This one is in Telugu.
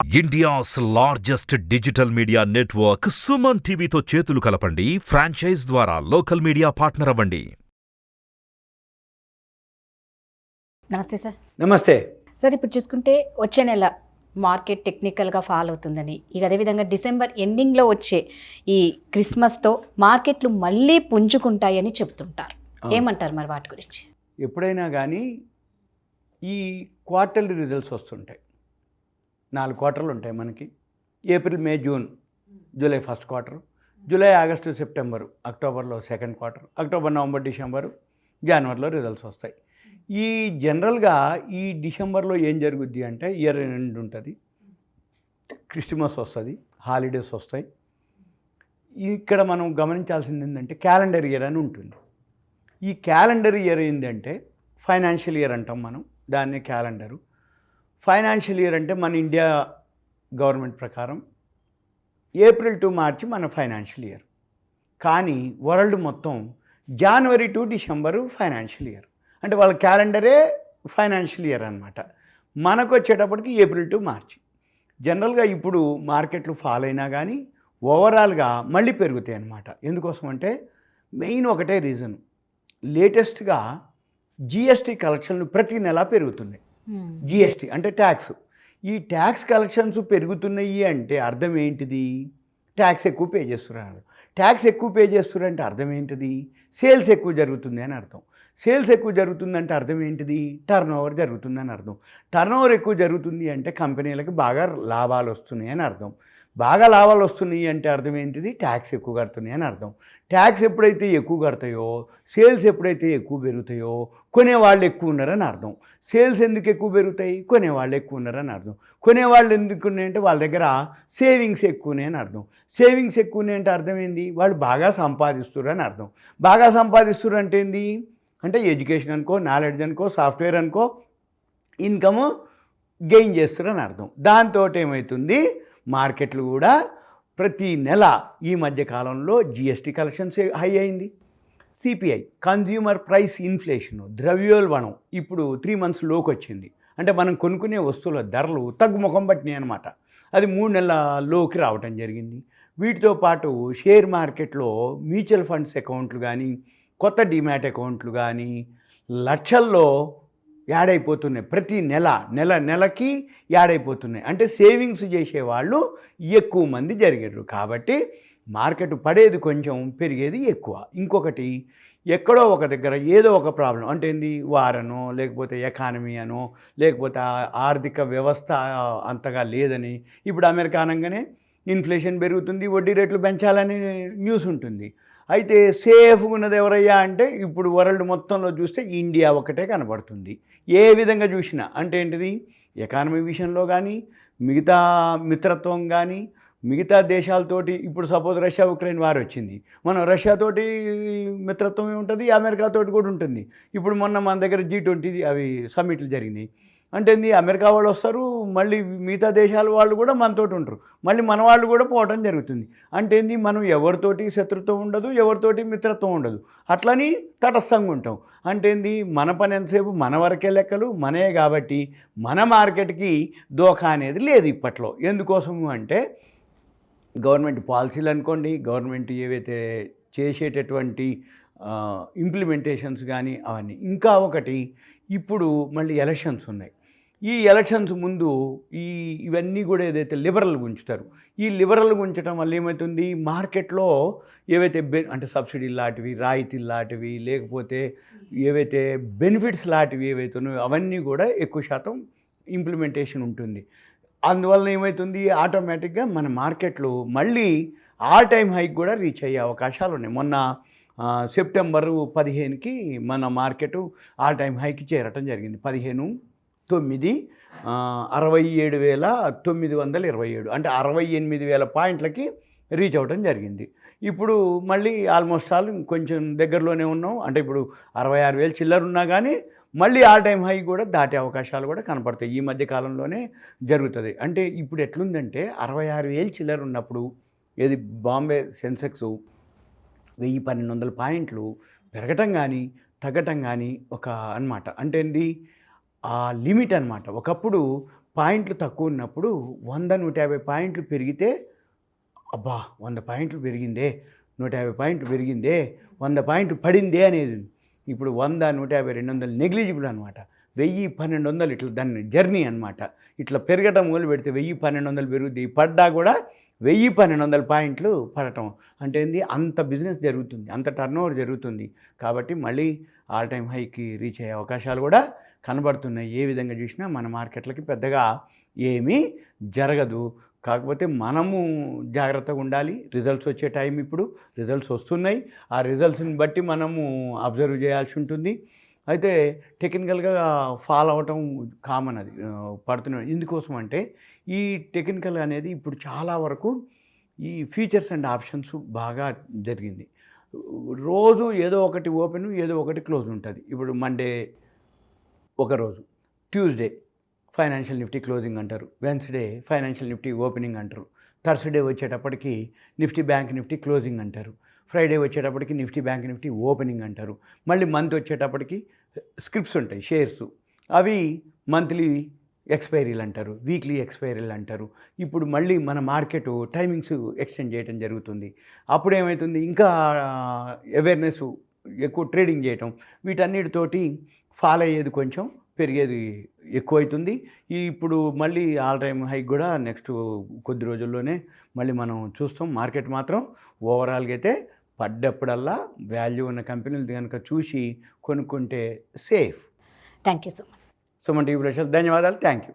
India's largest digital media network Suman టీవీతో చేతులు కలపండి. ఫ్రాంచైజ్ ద్వారా లోకల్ మీడియా పార్ట్నర్ అవ్వండి. నమస్తే సార్. నమస్తే సార్, ఇప్పుడు చూసుకుంటే వచ్చే నెల మార్కెట్ టెక్నికల్గా ఫాల్ అవుతుందని, ఇక అదేవిధంగా డిసెంబర్ ఎండింగ్లో వచ్చే ఈ క్రిస్మస్తో మార్కెట్లు మళ్ళీ పుంజుకుంటాయని చెప్తుంటారు. ఏమంటారు మరి వాటి గురించి? ఎప్పుడైనా కానీ ఈ క్వార్టర్లీ రిజల్ట్స్ వస్తుంటాయి. 4 క్వార్టర్లు ఉంటాయి మనకి. April, May, June, July first quarter, July, August, September, అక్టోబర్లో second quarter, October, November, December, జనవరిలో రిజల్ట్స్ వస్తాయి. ఈ జనరల్గా ఈ డిసెంబర్లో ఏం జరుగుద్ది అంటే ఇయర్ ఎండ్ ఉంటుంది, క్రిస్మస్ వస్తుంది, హాలిడేస్ వస్తాయి. ఇక్కడ మనం గమనించాల్సింది ఏంటంటే క్యాలెండర్ ఇయర్ అని ఉంటుంది. ఈ క్యాలెండర్ ఇయర్ ఏంటంటే ఫైనాన్షియల్ ఇయర్ అంటాం మనం దాన్ని. క్యాలెండరు ఫైనాన్షియల్ ఇయర్ అంటే మన ఇండియా గవర్నమెంట్ ప్రకారం ఏప్రిల్ టు మార్చి మన ఫైనాన్షియల్ ఇయర్. కానీ వరల్డ్ మొత్తం జనవరి టు డిసెంబరు ఫైనాన్షియల్ ఇయర్. అంటే వాళ్ళ క్యాలెండరే ఫైనాన్షియల్ ఇయర్ అనమాట. మనకు వచ్చేటప్పటికి ఏప్రిల్ టు మార్చి. జనరల్గా ఇప్పుడు మార్కెట్లు ఫాల్ అయినా కానీ ఓవరాల్గా మళ్ళీ పెరుగుతాయి అన్నమాట. ఎందుకోసం అంటే మెయిన్ ఒకటే రీజన్, లేటెస్ట్గా జిఎస్టీ కలెక్షన్లు ప్రతి నెల పెరుగుతున్నాయి. జిఎస్టీ అంటే ట్యాక్స్. ఈ ట్యాక్స్ కలెక్షన్స్ పెరుగుతున్నాయి అంటే అర్థం ఏంటిది? ట్యాక్స్ ఎక్కువ పే చేస్తున్నారు. ట్యాక్స్ ఎక్కువ పే చేస్తున్నారంటే అర్థం ఏంటిది? సేల్స్ ఎక్కువ జరుగుతుంది అని అర్థం. సేల్స్ ఎక్కువ జరుగుతుందంటే అర్థం ఏంటిది? టర్న్ ఓవర్ జరుగుతుందని అర్థం. టర్న్ ఓవర్ ఎక్కువ జరుగుతుంది అంటే కంపెనీలకు బాగా లాభాలు వస్తున్నాయి అని అర్థం. బాగా లాభాలు వస్తున్నాయి అంటే అర్థం ఏంటిది? ట్యాక్స్ ఎక్కువ కడుతున్నాయి అని అర్థం. ట్యాక్స్ ఎప్పుడైతే ఎక్కువ కడతాయో, సేల్స్ ఎప్పుడైతే ఎక్కువ పెరుగుతాయో, కొనేవాళ్ళు ఎక్కువ ఉన్నారని అర్థం. సేల్స్ ఎందుకు ఎక్కువ పెరుగుతాయి? కొనేవాళ్ళు ఎక్కువ ఉన్నారని అర్థం. కొనేవాళ్ళు ఎందుకు ఉన్నాయంటే వాళ్ళ దగ్గర సేవింగ్స్ ఎక్కువనే అని అర్థం. సేవింగ్స్ ఎక్కువనే అంటే అర్థం ఏంది? వాళ్ళు బాగా సంపాదిస్తున్నారు అని అర్థం. బాగా సంపాదిస్తున్నారు అంటే ఏంది? అంటే ఎడ్యుకేషన్ అనుకో, నాలెడ్జ్ అనుకో, సాఫ్ట్వేర్ అనుకో, ఇన్కమ్ గెయిన్ చేస్తున్నారని అర్థం. దాంతో ఏమవుతుంది? మార్కెట్లు కూడా ప్రతి నెల ఈ మధ్యకాలంలో జిఎస్టీ కలెక్షన్స్ హై అయింది. సిపిఐ, కన్జ్యూమర్ ప్రైస్ ఇన్ఫ్లేషన్, ద్రవ్యోల్బణం ఇప్పుడు 3 months లోకి వచ్చింది. అంటే మనం కొనుక్కునే వస్తువుల ధరలు తగ్గుముఖం పట్టినాయి అనమాట. అది 3 నెలల లోకి రావటం జరిగింది. వీటితో పాటు షేర్ మార్కెట్లో మ్యూచువల్ ఫండ్స్ అకౌంట్లు కానీ, కొత్త డిమాట్ అకౌంట్లు కానీ లక్షల్లో యాడ్ అయిపోతున్నాయి. ప్రతి నెలకి యాడ్ అయిపోతున్నాయి. అంటే సేవింగ్స్ చేసేవాళ్ళు ఎక్కువ మంది జరిగారు. కాబట్టి మార్కెట్ పడేది కొంచెం, పెరిగేది ఎక్కువ. ఇంకొకటి, ఎక్కడో ఒక దగ్గర ఏదో ఒక ప్రాబ్లం అంటే ఏంది? వారనో, లేకపోతే ఎకానమీ అనో, లేకపోతే ఆర్థిక వ్యవస్థ అంతగా లేదని. ఇప్పుడు అమెరికా అనగానే ఇన్ఫ్లేషన్ పెరుగుతుంది, వడ్డీ రేట్లు పెంచాలని న్యూస్ ఉంటుంది. అయితే సేఫ్గా ఉన్నది ఎవరయ్యా అంటే ఇప్పుడు వరల్డ్ మొత్తంలో చూస్తే ఇండియా ఒకటే కనబడుతుంది. ఏ విధంగా చూసినా. అంటే ఏంటిది? ఎకానమీ విషయంలో కానీ, మిగతా మిత్రత్వం కానీ, మిగతా దేశాలతోటి. ఇప్పుడు సపోజ్ రష్యా ఉక్రెయిన్ వార్ వచ్చింది, మనం రష్యాతోటి మిత్రత్వం ఉంటుంది, అమెరికాతోటి కూడా ఉంటుంది. ఇప్పుడు మొన్న మన దగ్గర G20 అవి సమ్మిట్లు జరిగినాయి. అంటే ఏంది? అమెరికా వాళ్ళు వస్తారు, మళ్ళీ మిగతా దేశాల వాళ్ళు కూడా మనతోటి ఉంటారు, మళ్ళీ మన వాళ్ళు కూడా పోవటం జరుగుతుంది. అంటే ఏంది? మనం ఎవరితోటి శత్రుత్వం ఉండదు, ఎవరితోటి మిత్రత్వం ఉండదు, అట్లని తటస్థంగా ఉంటాం. అంటే ఏంది? మన పని ఎంతసేపు మన వరకే లెక్కలు మనే. కాబట్టి మన మార్కెట్కి దోఖా అనేది లేదు ఇప్పట్లో. ఎందుకోసము అంటే గవర్నమెంట్ పాలసీలు అనుకోండి, గవర్నమెంట్ ఏవైతే చేసేటటువంటి ఇంప్లిమెంటేషన్స్ కానీ అవన్నీ. ఇంకా ఒకటి, ఇప్పుడు మళ్ళీ ఎలక్షన్స్ ఉన్నాయి. ఈ ఎలక్షన్స్ ముందు ఇవన్నీ కూడా ఏదైతే లిబరల్గా ఉంచుతారు, ఈ లిబరల్గా ఉంచడం వల్ల ఏమవుతుంది? మార్కెట్లో ఏవైతే అంటే సబ్సిడీ లాంటివి, రాయితీ లాంటివి, లేకపోతే ఏవైతే బెనిఫిట్స్ లాంటివి ఏవైతే ఉన్నాయో అవన్నీ కూడా ఎక్కువ శాతం ఇంప్లిమెంటేషన్ ఉంటుంది. అందువల్ల ఏమవుతుంది? ఆటోమేటిక్గా మన మార్కెట్లు మళ్ళీ ఆల్ టైమ్ హైక్ కూడా రీచ్ అయ్యే అవకాశాలు ఉన్నాయి. మొన్న సెప్టెంబరు 15కి మన మార్కెట్ ఆల్ టైమ్ హైకి చేరటం జరిగింది. 15/9 67,927, అంటే 68,000 పాయింట్లకి రీచ్ అవ్వడం జరిగింది. ఇప్పుడు మళ్ళీ ఆల్మోస్ట్ ఆల్ కొంచెం దగ్గరలోనే ఉన్నాం. అంటే ఇప్పుడు 66,000 చిల్లర ఉన్నా కానీ మళ్ళీ ఆల్ టైమ్ హై కూడా దాటే అవకాశాలు కూడా కనపడతాయి. ఈ మధ్య కాలంలోనే జరుగుతుంది. అంటే ఇప్పుడు ఎట్లుందంటే 66,000 చిల్లర ఉన్నప్పుడు ఏది బాంబే సెన్సెక్స్ 1,000-1,200 పాయింట్లు పెరగటం కానీ తగ్గటం కానీ ఒక అనమాట. అంటే ఏంటి? ఆ లిమిట్ అనమాట. ఒకప్పుడు పాయింట్లు తక్కువ ఉన్నప్పుడు 100-150 పాయింట్లు పెరిగితే అబ్బా 100 పాయింట్లు పెరిగిందే, 150 పాయింట్లు పెరిగిందే, 100 పాయింట్లు పడిందే అనేది. ఇప్పుడు 100, 150, 200 నెగ్లిజిబుల్ అనమాట. 1000, 1200 ఇట్లా దాన్ని జర్నీ అనమాట. ఇట్లా పెరగటం మొదలు పెడితే 1000, 1200 పెరుగుద్ది. పడ్డా కూడా 1000, 1200 పాయింట్లు పడటం అంటే ఏంది, అంత బిజినెస్ జరుగుతుంది, అంత టర్నోవర్ జరుగుతుంది. కాబట్టి మళ్ళీ ఆల్ టైమ్ హైకి రీచ్ అయ్యే అవకాశాలు కూడా కనబడుతున్నాయి. ఏ విధంగా చూసినా మన మార్కెట్లకి పెద్దగా ఏమీ జరగదు. కాకపోతే మనము జాగ్రత్తగా ఉండాలి. రిజల్ట్స్ వచ్చే టైం ఇప్పుడు, రిజల్ట్స్ వస్తున్నాయి. ఆ రిజల్ట్స్ని బట్టి మనము అబ్జర్వ్ చేయాల్సి ఉంటుంది. అయితే టెక్నికల్గా ఫాలో అవటం కామన్, అది పడుతున్నాం. ఎందుకోసం అంటే ఈ టెక్నికల్ అనేది ఇప్పుడు చాలా వరకు ఈ ఫీచర్స్ అండ్ ఆప్షన్స్ బాగా జరిగింది. రోజు ఏదో ఒకటి ఓపెన్, ఏదో ఒకటి క్లోజ్ ఉంటుంది. ఇప్పుడు మండే ఒకరోజు, ట్యూస్డే ఫైనాన్షియల్ నిఫ్టీ క్లోజింగ్ అంటారు, వెన్స్డే ఫైనాన్షియల్ నిఫ్టీ ఓపెనింగ్ అంటారు, థర్స్డే వచ్చేటప్పటికి నిఫ్టీ బ్యాంక్ నిఫ్టీ క్లోజింగ్ అంటారు, ఫ్రైడే వచ్చేటప్పటికి నిఫ్టీ బ్యాంక్ నిఫ్టీ ఓపెనింగ్ అంటారు. మళ్ళీ మంత్ వచ్చేటప్పటికి స్క్రిప్ట్స్ ఉంటాయి, షేర్స్, అవి మంత్లీ ఎక్స్పైరీలు అంటారు, వీక్లీ ఎక్స్పైరీలు అంటారు. ఇప్పుడు మళ్ళీ మన మార్కెట్ టైమింగ్స్ ఎక్స్టెండ్ చేయడం జరుగుతుంది. అప్పుడు ఏమవుతుంది, ఇంకా అవేర్నెస్ ఎక్కువ ట్రేడింగ్ చేయటం, వీటన్నిటితోటి ఫాలో అయ్యేది కొంచెం పెరిగేది ఎక్కువైతుంది. ఇప్పుడు మళ్ళీ ఆల్ టైమ్ హైక్ కూడా నెక్స్ట్ కొద్ది రోజుల్లోనే మళ్ళీ మనం చూస్తాం. మార్కెట్ మాత్రం ఓవరాల్గా అయితే పడ్డప్పుడల్లా వాల్యూ ఉన్న కంపెనీలు కనుక చూసి కొనుక్కుంటే safe. Thank you so much. Suman TV ప్రేక్షకులకు ధన్యవాదాలు. Thank you.